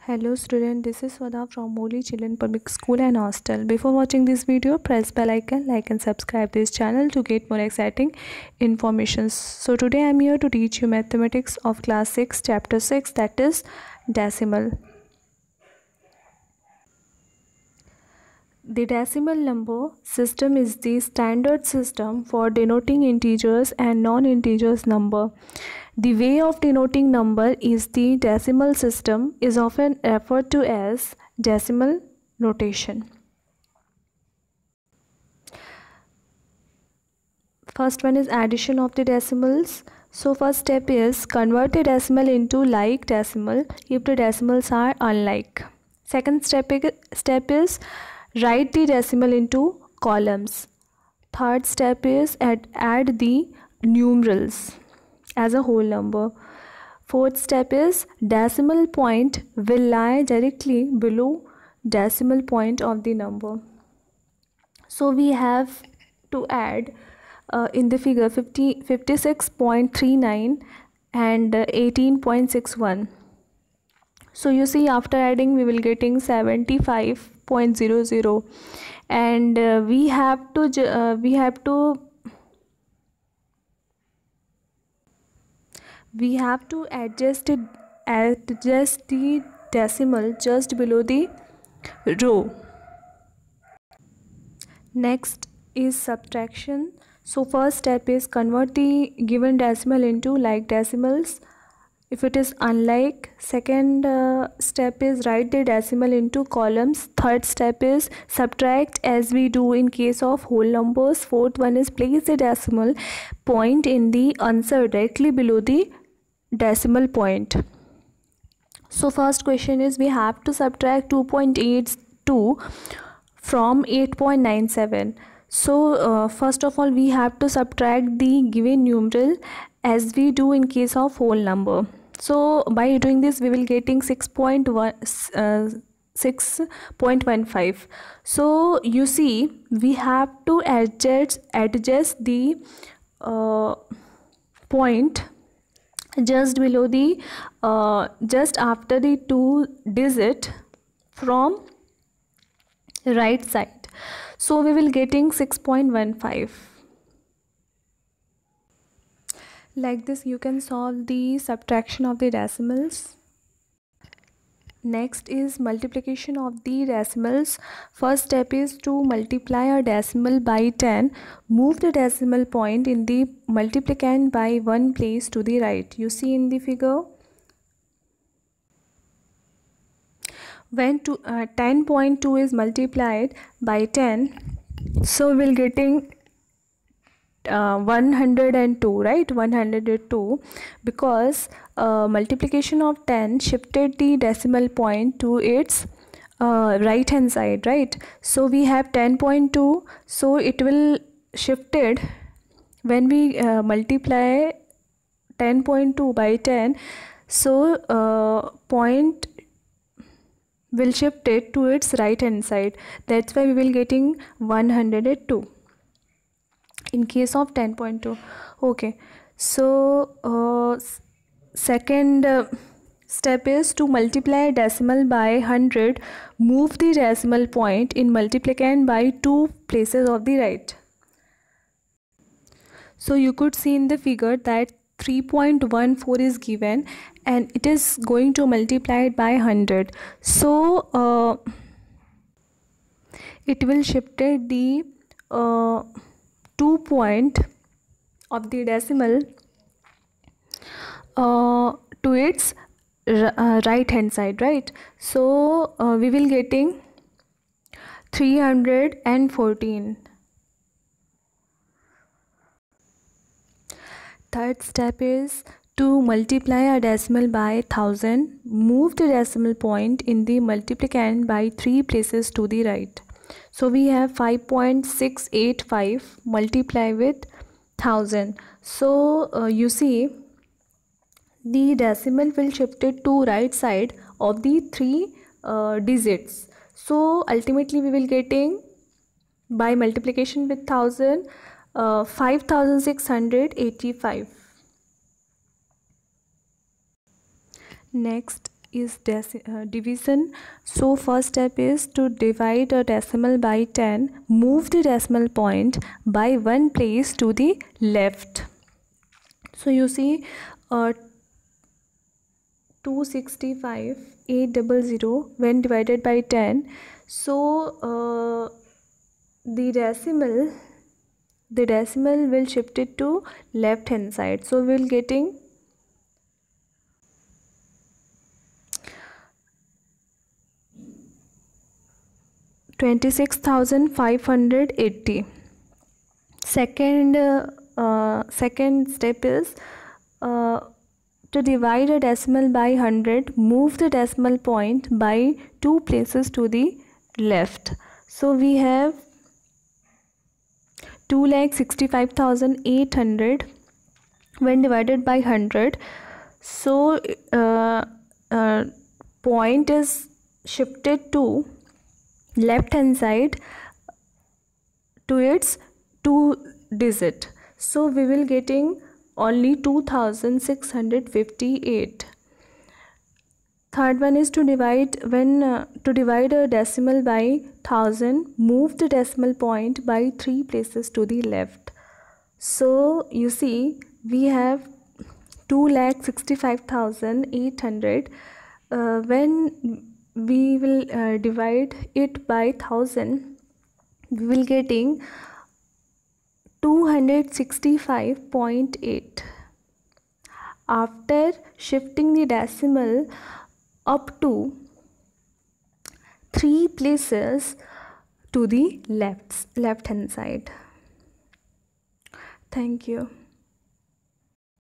Hello student, this is Swada from Moli Children Public School and Hostel. Before watching this video, press bell icon, like and subscribe this channel to get more exciting information. So today I am here to teach you mathematics of class 6 chapter 6, that is decimal. The decimal number system is the standard system for denoting integers and non-integers number. The way of denoting number is the decimal system is often referred to as decimal notation. First one is addition of the decimals. So first step is convert a decimal into like decimal if the decimals are unlike. Second step is write the decimal into columns. Third step is add the numerals as a whole number. Fourth step is decimal point will lie directly below decimal point of the number. So we have to add in the figure 56.39 and 18.61. So you see, after adding we will getting 75.00 and we have to adjust the decimal just below the row. Next is subtraction. So first step is convert the given decimal into like decimals if it is unlike. Second step is write the decimal into columns. Third step is subtract as we do in case of whole numbers. Fourth one is place the decimal point in the answer directly below the decimal point. So first question is we have to subtract 2.82 from 8.97. So first of all we have to subtract the given numeral as we do in case of whole number. So by doing this we will getting 6.15. So you see, we have to adjust the point just below the just after the 2 digit from right side. So we will getting 6.15. Like this you can solve the subtraction of the decimals. Next is multiplication of the decimals. First step is to multiply a decimal by 10. Move the decimal point in the multiplicand by one place to the right. You see in the figure, when 10.2 is multiplied by 10, so we will getting 102, right? 102, because multiplication of 10 shifted the decimal point to its right hand side, right? So we have 10.2, so it will shifted when we multiply 10.2 by 10, so point will shift it to its right hand side. That's why we will getting 102 in case of 10.2. Okay, so second step is to multiply a decimal by 100. Move the decimal point in multiplicand by 2 places of the right. So you could see in the figure that 3.14 is given and it is going to multiply it by 100. So it will shifted the 2 point of the decimal to its right hand side, right? So we will getting 314. Third step is to multiply a decimal by 1000. Move the decimal point in the multiplicand by 3 places to the right. So we have 5.685 multiply with 1000. So you see, the decimal will shift it to right side of the 3 digits. So ultimately we will getting, by multiplication with 1000, 5685. Next is division. So first step is to divide a decimal by 10. Move the decimal point by one place to the left. So you see 265,800 when divided by 10. So the decimal will shift it to left hand side. So we'll getting 26,580. Second step is to divide a decimal by 100. Move the decimal point by 2 places to the left. So we have 2,65,800 when divided by 100. So point is shifted to left hand side to its 2 digit. So we will getting only 2,658. Third one is to divide a decimal by 1000. Move the decimal point by 3 places to the left. So you see we have 2,65,800. When we will divide it by 1000, we will getting 265.8. After shifting the decimal up to 3 places to the left hand side. Thank you.